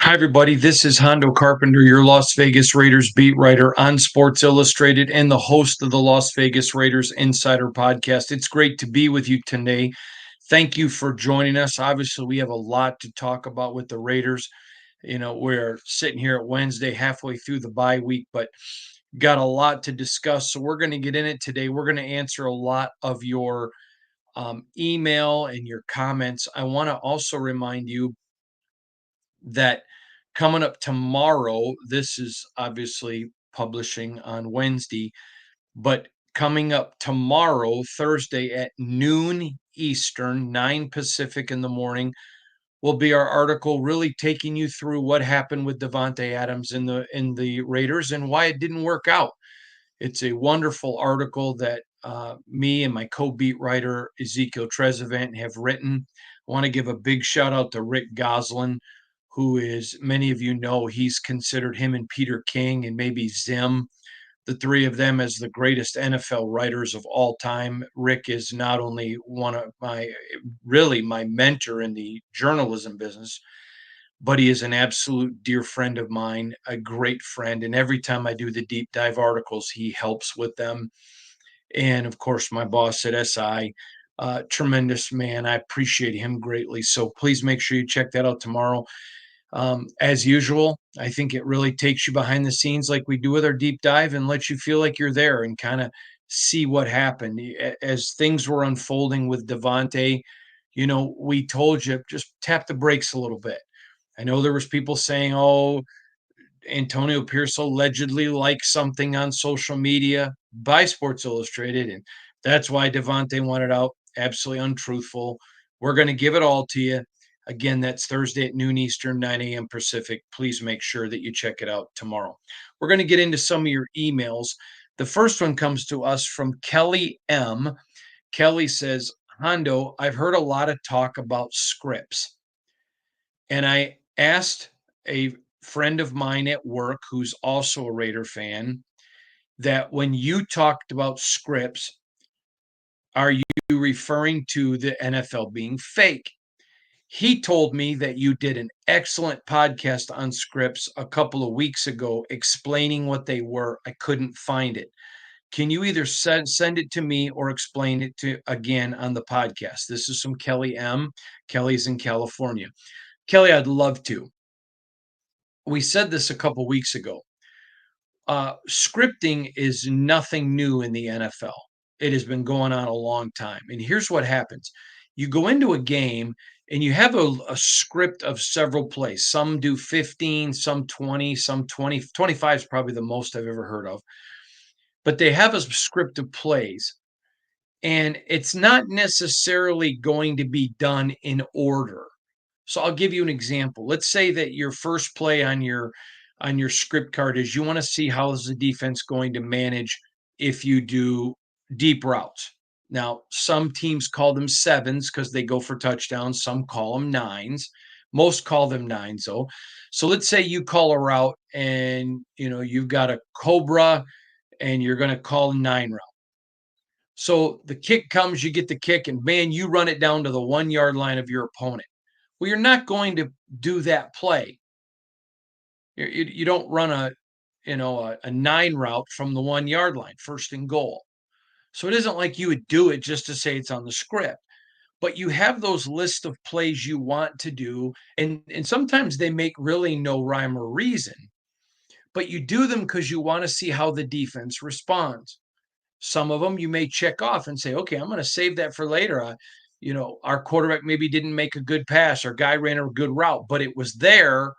Hi, everybody. This is Hondo Carpenter, your Las Vegas Raiders beat writer on Sports Illustrated and the host of the Las Vegas Raiders Insider Podcast. It's great to be with you today. Thank you for joining us. Obviously, we have a lot to talk about with the Raiders. We're sitting here at Wednesday, halfway through the bye week, but got a lot to discuss. So we're going to get in it today. We're going to answer a lot of your email and your comments. I want to also remind you that coming up tomorrow, this is obviously publishing on Wednesday, but coming up tomorrow, Thursday at noon Eastern, 9 Pacific in the morning, will be our article really taking you through what happened with Devontae Adams in the Raiders and why it didn't work out. It's a wonderful article that me and my co-beat writer Ezekiel Trezevant have written. I want to give a big shout out to Rick Goslin, who is, many of you know, he's considered, him and Peter King and maybe Zim, the three of them, as the greatest NFL writers of all time. Rick is not only one of really my mentor in the journalism business, but he is an absolute dear friend of mine, a great friend. And every time I do the deep dive articles, he helps with them. And of course, my boss at SI, tremendous man. I appreciate him greatly. So please make sure you check that out tomorrow. As usual, I think it really takes you behind the scenes like we do with our deep dive and lets you feel like you're there and kind of see what happened. As things were unfolding with Devontae, we told you just tap the brakes a little bit. I know there was people saying, "Oh, Antonio Pierce allegedly liked something on social media by Sports Illustrated, and that's why Devontae wanted out." Absolutely untruthful. We're going to give it all to you. Again, that's Thursday at noon Eastern, 9 a.m. Pacific. Please make sure that you check it out tomorrow. We're going to get into some of your emails. The first one comes to us from Kelly M. Kelly says, "Hondo, I've heard a lot of talk about scripts. And I asked a friend of mine at work who's also a Raider fan that when you talked about scripts, are you referring to the NFL being fake?" He told me that you did an excellent podcast on scripts a couple of weeks ago explaining what they were. I couldn't find it. Can you either send it to me or explain it to again on the podcast? This is from Kelly M. Kelly's in California. Kelly, I'd love to. We said this a couple weeks ago. Scripting is nothing new in the NFL. It has been going on a long time. And here's what happens: you go into a game and you have a script of several plays. Some do 15, some 20, some 20. 25 is probably the most I've ever heard of. But they have a script of plays, and it's not necessarily going to be done in order. So I'll give you an example. Let's say that your first play on your script card is you want to see how is the defense going to manage if you do deep routes. Now, some teams call them sevens because they go for touchdowns. Some call them nines. Most call them nines, though. So let's say you call a route and you've got a cobra and you're going to call a nine route. So the kick comes, you get the kick, and man, you run it down to the 1 yard line of your opponent. Well, you're not going to do that play. You don't run a nine route from the 1 yard line, first and goal. So it isn't like you would do it just to say it's on the script, but you have those list of plays you want to do, and sometimes they make really no rhyme or reason, but you do them because you want to see how the defense responds. Some of them you may check off and say, okay, I'm going to save that for later. Our quarterback maybe didn't make a good pass, or guy ran a good route, but it was there.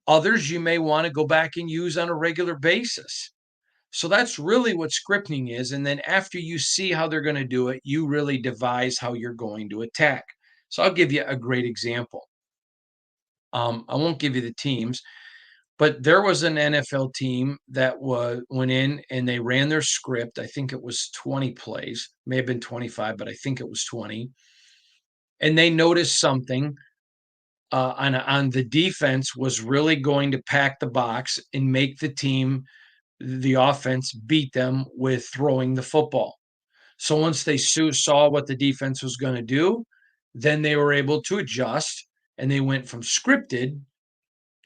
Others you may want to go back and use on a regular basis. So that's really what scripting is. And then after you see how they're going to do it, you really devise how you're going to attack. So I'll give you a great example. I won't give you the teams, but there was an NFL team that went in and they ran their script. I think it was 20 plays, may have been 25, but I think it was 20. And they noticed something on the defense was really going to pack the box and make the offense beat them with throwing the football. So once they saw what the defense was going to do, then they were able to adjust and they went from scripted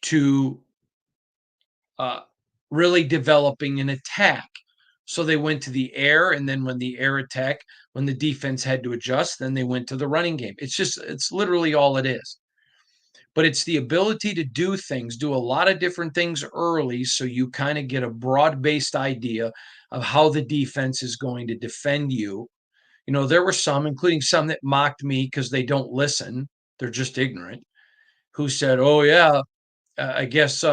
to uh, really developing an attack. So they went to the air, and then when the air attack, when the defense had to adjust, then they went to the running game. It's literally all it is. But it's the ability to do things, do a lot of different things early so you kind of get a broad-based idea of how the defense is going to defend you. You know, there were some, including some that mocked me because they don't listen. They're just ignorant, who said, "Oh yeah, I guess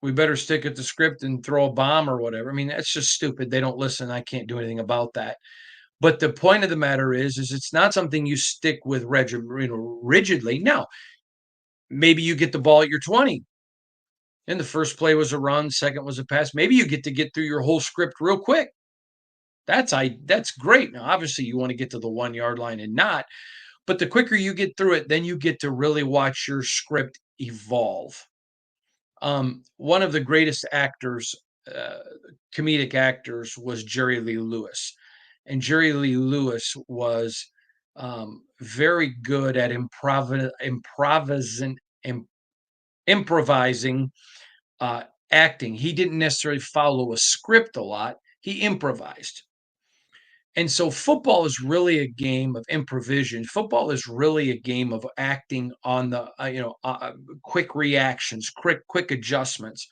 we better stick at the script and throw a bomb or whatever." I mean, that's just stupid. They don't listen. I can't do anything about that. But the point of the matter is it's not something you stick with rigidly. Now, maybe you get the ball at your 20, and the first play was a run, second was a pass. Maybe you get through your whole script real quick. That's great. Now, obviously, you want to get to the 1 yard line and not, but the quicker you get through it, then you get to really watch your script evolve. One of the greatest actors, uh, comedic actors, was Jerry Lee Lewis, and Jerry Lee Lewis was very good at im- improvising uh, acting. He didn't necessarily follow a script a lot. He improvised. And so football is really a game of improvisation. Football is really a game of acting on the quick reactions, quick adjustments.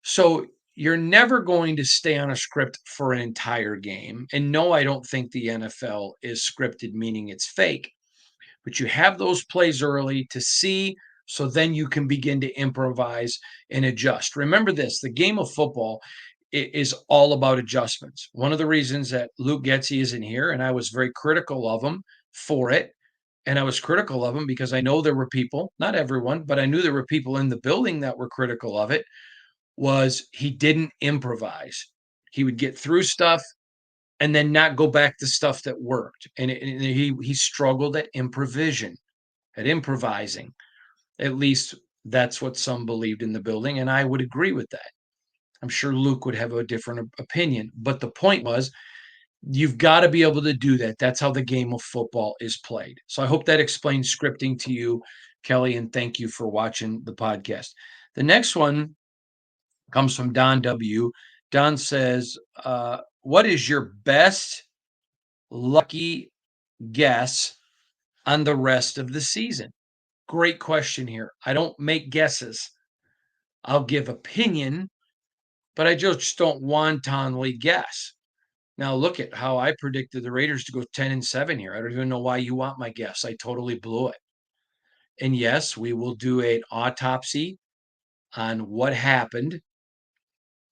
So you're never going to stay on a script for an entire game. And no, I don't think the NFL is scripted, meaning it's fake. But you have those plays early to see, so then you can begin to improvise and adjust. Remember this, the game of football is all about adjustments. One of the reasons that Luke Getzey isn't here, and I was very critical of him for it, and I was critical of him because I know there were people, not everyone, but I knew there were people in the building that were critical of it, was he didn't improvise. He would get through stuff and then not go back to stuff that worked. And he struggled at improvisation, at improvising. At least that's what some believed in the building, and I would agree with that. I'm sure Luke would have a different opinion, but the point was you've got to be able to do that. That's how the game of football is played. So I hope that explains scripting to you, Kelly, and thank you for watching the podcast. The next one comes from Don W. Don says, what is your best lucky guess on the rest of the season? Great question here. I don't make guesses. I'll give opinion, but I just don't wantonly guess. Now look at how I predicted the Raiders to go 10-7 here. I don't even know why you want my guess. I totally blew it. And yes, we will do an autopsy on what happened.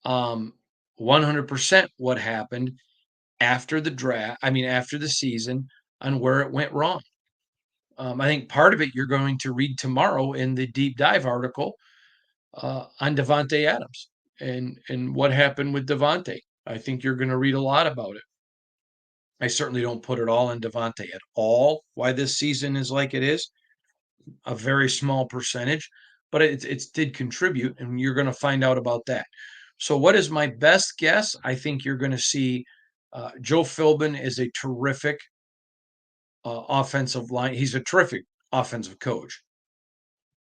100% what happened after the draft, after the season, on where it went wrong. I think part of it you're going to read tomorrow in the deep dive article on Davante Adams and what happened with Davante. I think you're going to read a lot about it. I certainly don't put it all on Davante at all. Why this season is like it is, a very small percentage, but it did contribute, and you're going to find out about that. So, what is my best guess? I think you're going to see Joe Philbin is a terrific offensive line. He's a terrific offensive coach.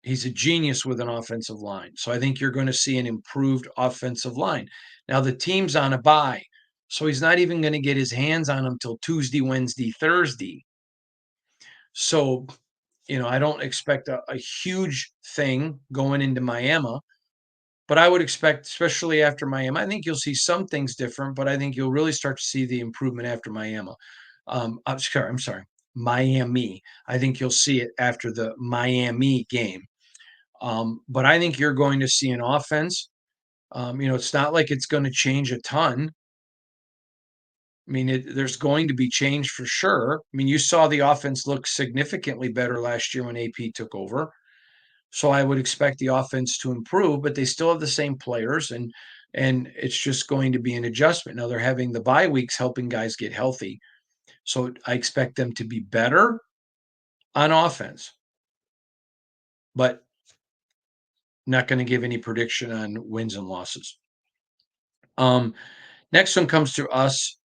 He's a genius with an offensive line. So I think you're going to see an improved offensive line. Now the team's on a bye, so he's not even going to get his hands on them till Tuesday, Wednesday, Thursday. So, I don't expect a huge thing going into Miami, but I would expect, especially after Miami, I think you'll see some things different, but I think you'll really start to see the improvement after Miami. I'm sorry, Miami. I think you'll see it after the Miami game. But I think you're going to see an offense. It's not like it's going to change a ton. There's going to be change for sure. You saw the offense look significantly better last year when AP took over. So I would expect the offense to improve, but they still have the same players, and it's just going to be an adjustment. Now they're having the bye weeks helping guys get healthy. So I expect them to be better on offense, but not going to give any prediction on wins and losses. Next one comes to us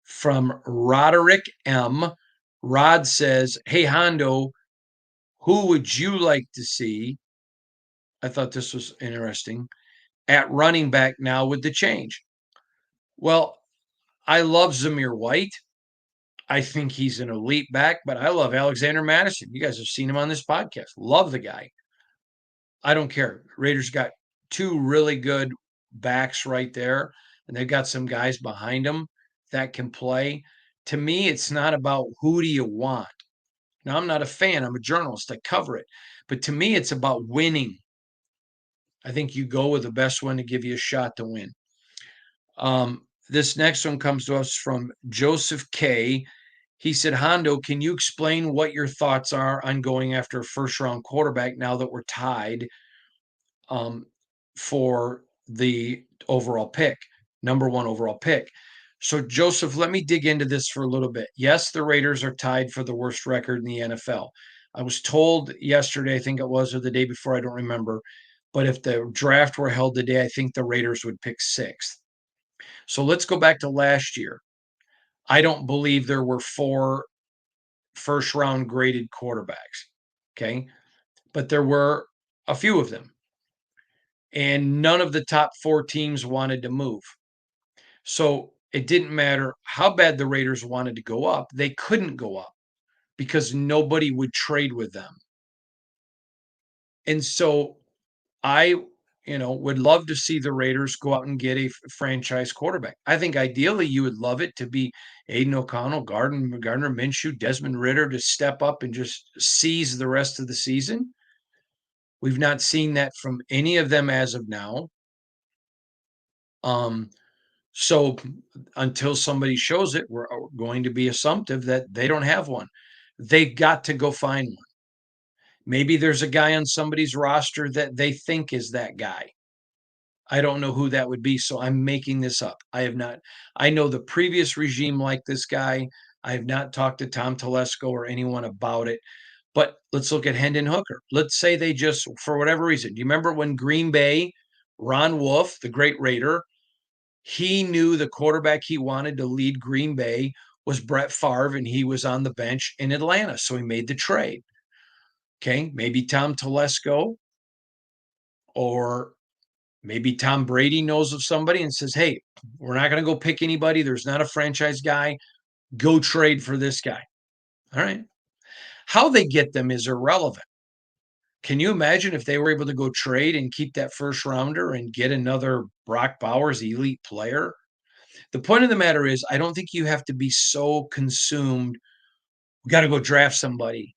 from Roderick M. Rod says, "Hey Hondo, who would you like to see I thought this was interesting. At running back now with the change. Well, I love Zamir White. I think he's an elite back, but I love Alexander Madison. You guys have seen him on this podcast. Love the guy. I don't care. Raiders got two really good backs right there, and they've got some guys behind them that can play. To me, it's not about who do you want. Now, I'm not a fan. I'm a journalist. I cover it. But to me, it's about winning. I think you go with the best one to give you a shot to win. This next one comes to us from Joseph K. He said, Hondo, can you explain what your thoughts are on going after a first round quarterback now that we're tied um, for the overall pick, number one overall pick? So, Joseph, let me dig into this for a little bit. Yes, the Raiders are tied for the worst record in the NFL. I was told yesterday, I think it was, or the day before, I don't remember. But if the draft were held today, I think the Raiders would pick sixth. So let's go back to last year. I don't believe there were four first round graded quarterbacks. Okay. But there were a few of them. And none of the top four teams wanted to move. So it didn't matter how bad the Raiders wanted to go up, they couldn't go up because nobody would trade with them. And so I, would love to see the Raiders go out and get a franchise quarterback. I think ideally you would love it to be Aiden O'Connell, Gardner Minshew, Desmond Ritter to step up and just seize the rest of the season. We've not seen that from any of them as of now. So until somebody shows it, we're going to be assumptive that they don't have one. They've got to go find one. Maybe there's a guy on somebody's roster that they think is that guy. I don't know who that would be, so I'm making this up. I have not. I know the previous regime liked this guy. I have not talked to Tom Telesco or anyone about it. But let's look at Hendon Hooker. Let's say they just, for whatever reason, do you remember when Green Bay, Ron Wolf, the great Raider, he knew the quarterback he wanted to lead Green Bay was Brett Favre, and he was on the bench in Atlanta, so he made the trade. Okay, maybe Tom Telesco or maybe Tom Brady knows of somebody and says, hey, we're not going to go pick anybody. There's not a franchise guy. Go trade for this guy. All right. How they get them is irrelevant. Can you imagine if they were able to go trade and keep that first rounder and get another Brock Bowers elite player? The point of the matter is, I don't think you have to be so consumed. We got to go draft somebody.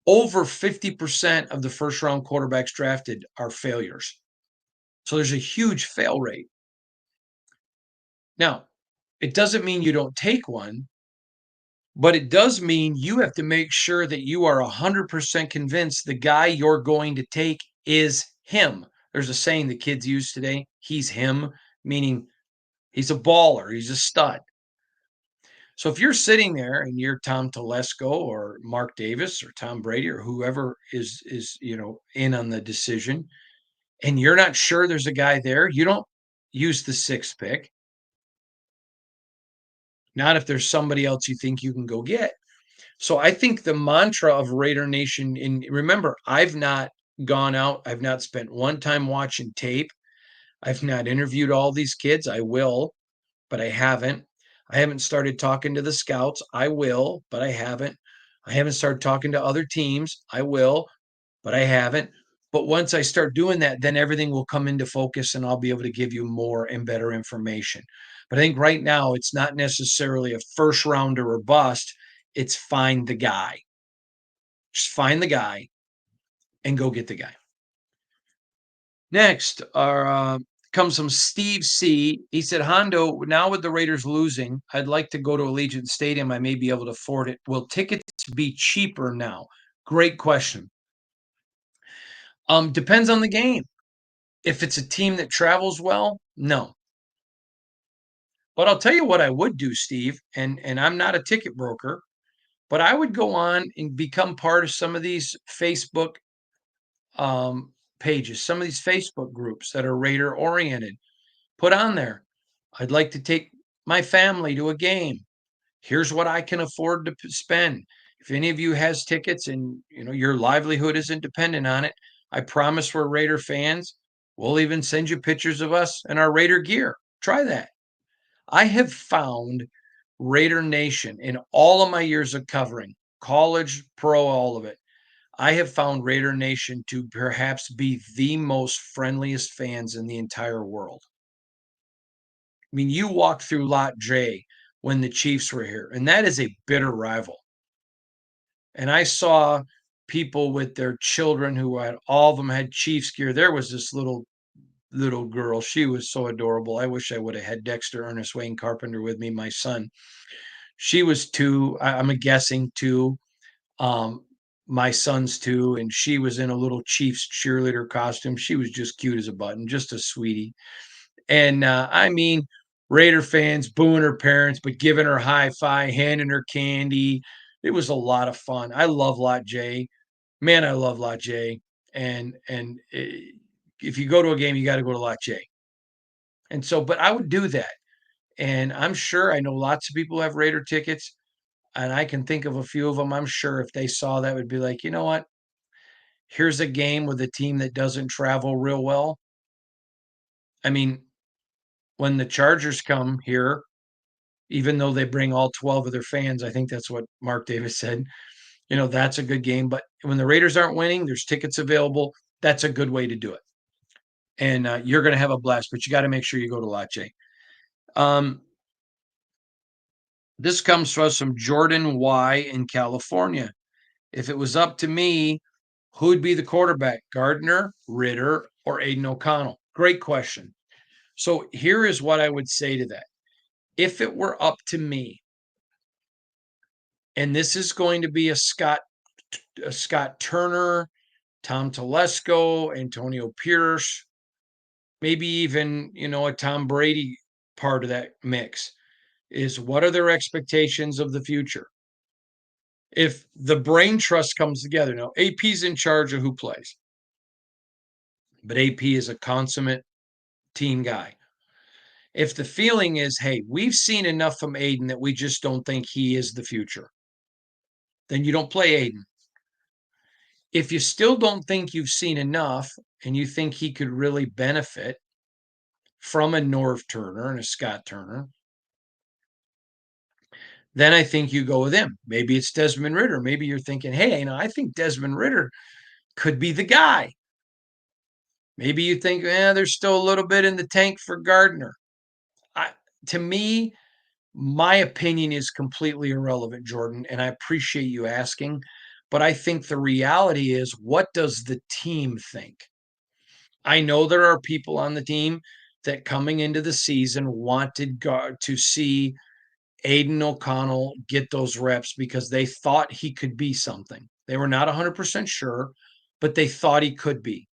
Over 50% of the first round quarterbacks drafted are failures. So there's a huge fail rate. Now, it doesn't mean you don't take one, but it does mean you have to make sure that you are 100% convinced the guy you're going to take is him. There's a saying the kids use today, he's him, meaning he's a baller, he's a stud. So if you're sitting there and you're Tom Telesco or Mark Davis or Tom Brady or whoever is in on the decision, and you're not sure there's a guy there, you don't use the sixth pick. Not if there's somebody else you think you can go get. So I think the mantra of Raider Nation, and remember, I've not gone out, I've not spent one time watching tape. I've not interviewed all these kids. I will, but I haven't. I haven't started talking to the scouts. I will, but I haven't. I haven't started talking to other teams. I will, but I haven't. But once I start doing that, then everything will come into focus and I'll be able to give you more and better information. But I think right now it's not necessarily a first rounder or bust. It's find the guy. Just find the guy and go get the guy. Next comes from Steve C. He said, Hondo, now with the Raiders losing, I'd like to go to Allegiant Stadium. I may be able to afford it. Will tickets be cheaper now? Great question. Depends on the game. If it's a team that travels well, no. But I'll tell you what I would do, Steve, and I'm not a ticket broker, but I would go on and become part of some of these Facebook pages, some of these Facebook groups that are Raider oriented. Put on there, I'd like to take my family to a game. Here's what I can afford to spend. If any of you has tickets and your livelihood isn't dependent on it, I promise we're Raider fans. We'll even send you pictures of us in our Raider gear. Try that. I have found Raider Nation in all of my years of covering college, pro, all of it. I have found Raider Nation to perhaps be the most friendliest fans in the entire world. I mean, you walk through Lot J when the Chiefs were here, and that is a bitter rival. And I saw people with their children who had all of them had Chiefs gear. There was this little girl. She was so adorable. I wish I would have had Dexter Ernest Wayne Carpenter with me, my son. She was 2, I'm guessing 2. Um, my son's 2, and she was in a little Chiefs cheerleader costume. She was just cute as a button, just a sweetie. And I mean, Raider fans booing her parents, but giving her high five, handing her candy. It was a lot of fun. I love Lot J. Man, I love Lot J. And if you go to a game, you got to go to Lot J. And so, but I would do that. And I'm sure I know lots of people who have Raider tickets, and I can think of a few of them. I'm sure if they saw that, would be like, you know what? Here's a game with a team that doesn't travel real well. I mean, when the Chargers come here, even though they bring all 12 of their fans, I think that's what Mark Davis said. You know, that's a good game. But when the Raiders aren't winning, there's tickets available. That's a good way to do it. And you're going to have a blast, but you got to make sure you go to Lot J. Um, this comes to us from Jordan Y in California. If it was up to me, who'd be the quarterback? Gardner, Ritter, or Aiden O'Connell? Great question. So here is what I would say to that. If it were up to me, and this is going to be a Scott Turner, Tom Telesco, Antonio Pierce, maybe even, a Tom Brady part of that mix, is what are their expectations of the future? If the brain trust comes together, now AP's in charge of who plays, but AP is a consummate team guy. If the feeling is, hey, we've seen enough from Aiden that we just don't think he is the future, then you don't play Aiden. If you still don't think you've seen enough and you think he could really benefit from a Norv Turner and a Scott Turner, then I think you go with him. Maybe it's Desmond Ritter. Maybe you're thinking, hey, I think Desmond Ritter could be the guy. Maybe you think, there's still a little bit in the tank for Gardner. To me, my opinion is completely irrelevant, Jordan, and I appreciate you asking. But I think the reality is, what does the team think? I know there are people on the team that coming into the season wanted to see Aiden O'Connell get those reps because they thought he could be something. They were not 100% sure, but they thought he could be.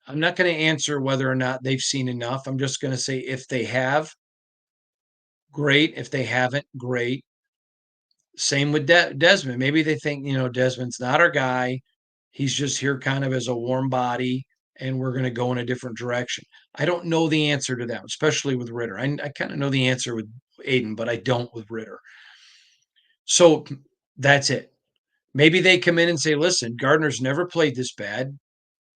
I'm not going to answer whether or not they've seen enough. I'm just going to say if they have, great. If they haven't, great. Same with Desmond. Maybe they think, Desmond's not our guy. He's just here kind of as a warm body, and we're going to go in a different direction. I don't know the answer to that, especially with Ritter. I kind of know the answer with Aiden, but I don't with Ritter. So that's it. Maybe they come in and say, listen, Gardner's never played this bad,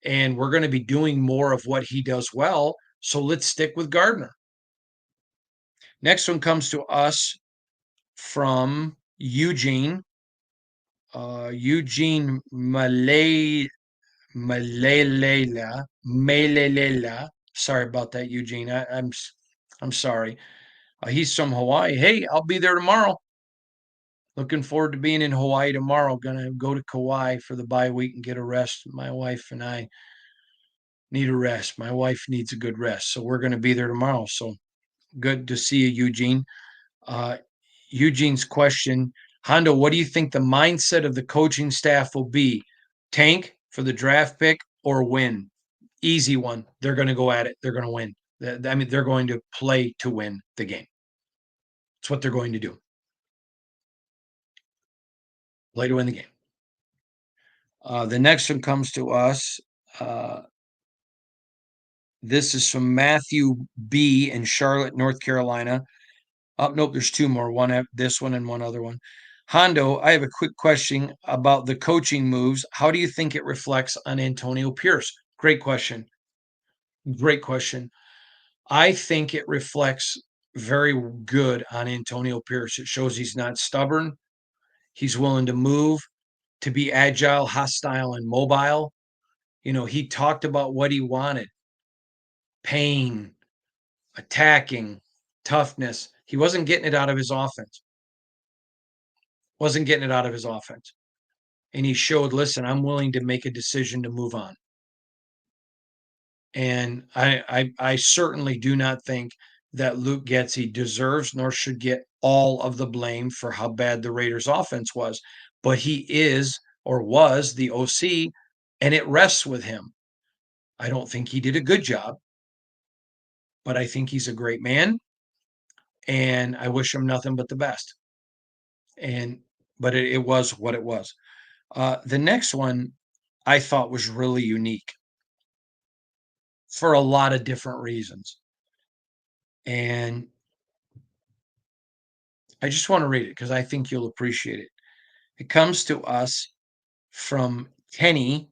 and we're going to be doing more of what he does well. So let's stick with Gardner. Next one comes to us from Eugene. Eugene Malelela. Sorry about that, Eugene. I'm sorry. He's from Hawaii. Hey, I'll be there tomorrow. Looking forward to being in Hawaii tomorrow. Gonna go to Kauai for the bye week and get a rest. My wife and I need a rest. My wife needs a good rest, so we're gonna be there tomorrow. So good to see you, Eugene. Uh, Eugene's question, Hondo, what do you think the mindset of the coaching staff will be? Tank for the draft pick or win? Easy one. They're going to go at it. They're going to win. I mean, they're going to play to win the game. It's what they're going to do. Play to win the game. The next one comes to us. This is from Matthew B. in Charlotte, North Carolina. Oh, nope, there's two more. This one and one other one. Hondo, I have a quick question about the coaching moves. How do you think it reflects on Antonio Pierce? Great question. Great question. I think it reflects very good on Antonio Pierce. It shows he's not stubborn. He's willing to move, to be agile, hostile, and mobile. He talked about what he wanted: pain, attacking, toughness. He wasn't getting it out of his offense. Wasn't getting it out of his offense. And he showed, listen, I'm willing to make a decision to move on. And I certainly do not think that Luke Getsy deserves nor should get all of the blame for how bad the Raiders offense was. But he is or was the OC, and it rests with him. I don't think he did a good job, but I think he's a great man, and I wish him nothing but the best. But it was what it was. The next one I thought was really unique for a lot of different reasons. And I just want to read it because I think you'll appreciate it. It comes to us from Kenny.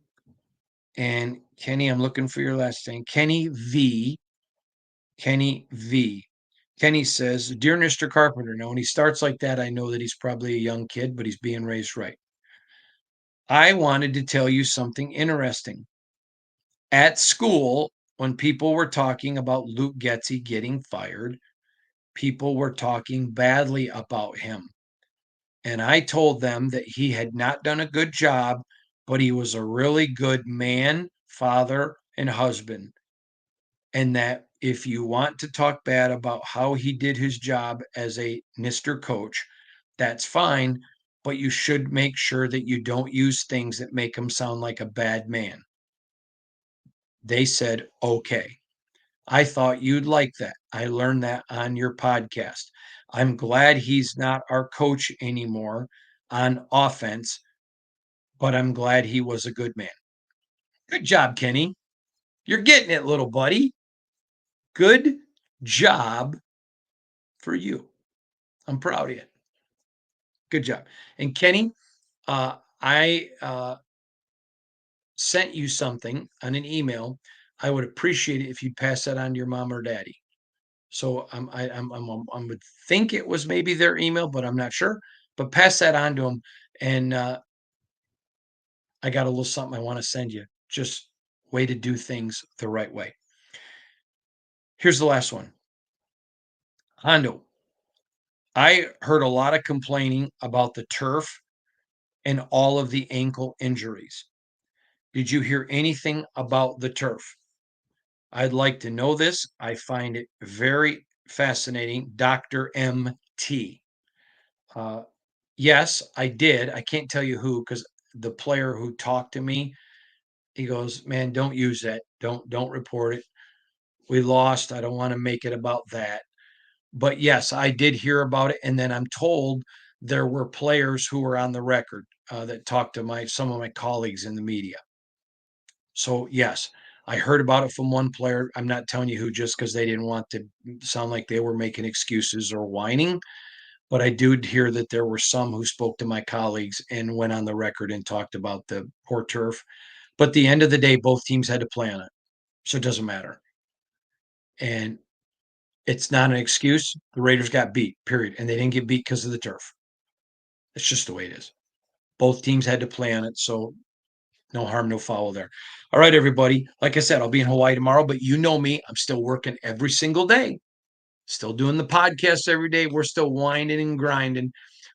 And Kenny, I'm looking for your last name. Kenny V. Kenny V. Kenny says, Dear Mr. Carpenter. Now, when he starts like that, I know that he's probably a young kid, but he's being raised right. I wanted to tell you something interesting. At school, when people were talking about Luke Getsy getting fired, people were talking badly about him. And I told them that he had not done a good job, but he was a really good man, father, and husband. And that if you want to talk bad about how he did his job as a Mr. Coach, that's fine, but you should make sure that you don't use things that make him sound like a bad man. They said, okay. I thought you'd like that. I learned that on your podcast. I'm glad he's not our coach anymore on offense, but I'm glad he was a good man. Good job, Kenny. You're getting it, little buddy. Good job for you. I'm proud of you. Good job. And Kenny, I sent you something on an email. I would appreciate it if you'd pass that on to your mom or daddy. So I would think it was maybe their email, but I'm not sure. But pass that on to them, and I got a little something I want to send you. Just way to do things the right way. Here's the last one. Hondo, I heard a lot of complaining about the turf and all of the ankle injuries. Did you hear anything about the turf? I'd like to know this. I find it very fascinating. Dr. MT. Uh, yes, I did. I can't tell you who because the player who talked to me, he goes, "Man, don't use that. Don't report it. We lost. I don't want to make it about that." But yes, I did hear about it, and then I'm told there were players who were on the record that talked to my some of my colleagues in the media. So yes, I heard about it from one player. I'm not telling you who just because they didn't want to sound like they were making excuses or whining. But I do hear that there were some who spoke to my colleagues and went on the record and talked about the poor turf. But at the end of the day, both teams had to play on it. So it doesn't matter. And it's not an excuse. The Raiders got beat, period. And they didn't get beat because of the turf. It's just the way it is. Both teams had to play on it. So no harm, no foul there. All right, everybody. Like I said, I'll be in Hawaii tomorrow, but you know me. I'm still working every single day. Still doing the podcast every day. We're still winding and grinding.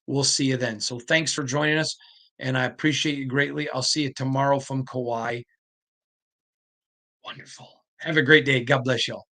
We'll see you then. So thanks for joining us, and I appreciate you greatly. I'll see you tomorrow from Kauai. Wonderful. Have a great day. God bless y'all.